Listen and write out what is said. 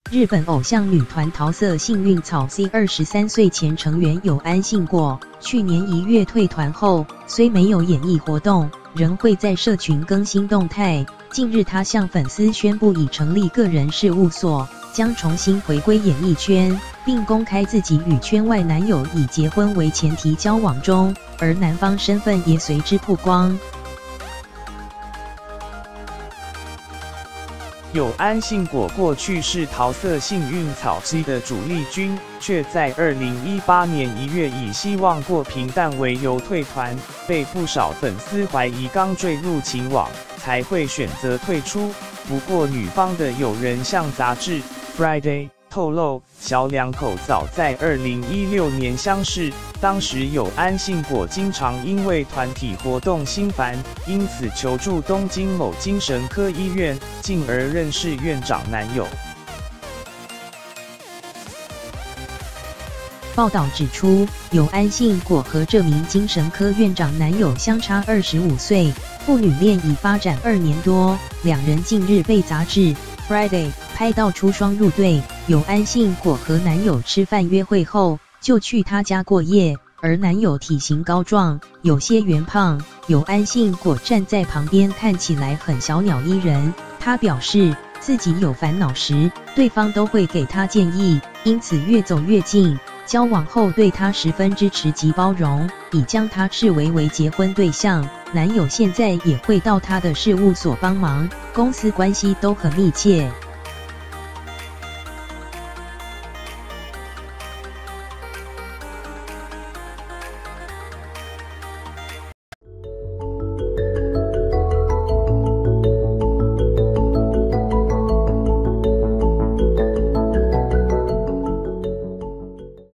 日本偶像女团桃色幸运草 C23岁前成员有安信果，去年1月退团后，虽没有演艺活动，仍会在社群更新动态。近日，她向粉丝宣布已成立个人事务所，将重新回归演艺圈，并公开自己与圈外男友以结婚为前提交往中，而男方身份也随之曝光。有安信果过去是桃色幸运草 C 的主力军，却在2018年1月以希望过平淡为由退团，被不少粉丝怀疑刚坠入情网，才会选择退出。不过女方的友人向杂志 Friday 透露，小两口早在2016年相识，当时有安信果经常因为团体活动心烦，因此求助东京某精神科医院，进而认识院长男友。报道指出，有安信果和这名精神科院长男友相差25岁，父女恋已发展2年多，两人近日被杂志 Friday 拍到出双入对。有安信果和男友吃饭约会后，就去他家过夜，而男友体型高壮，有些圆胖，有安信果站在旁边看起来很小鸟依人。他表示自己有烦恼时，对方都会给他建议，因此越走越近。交往后对他十分支持及包容，已将他视为结婚对象。男友现在也会到他的事务所帮忙，公司关系都很密切。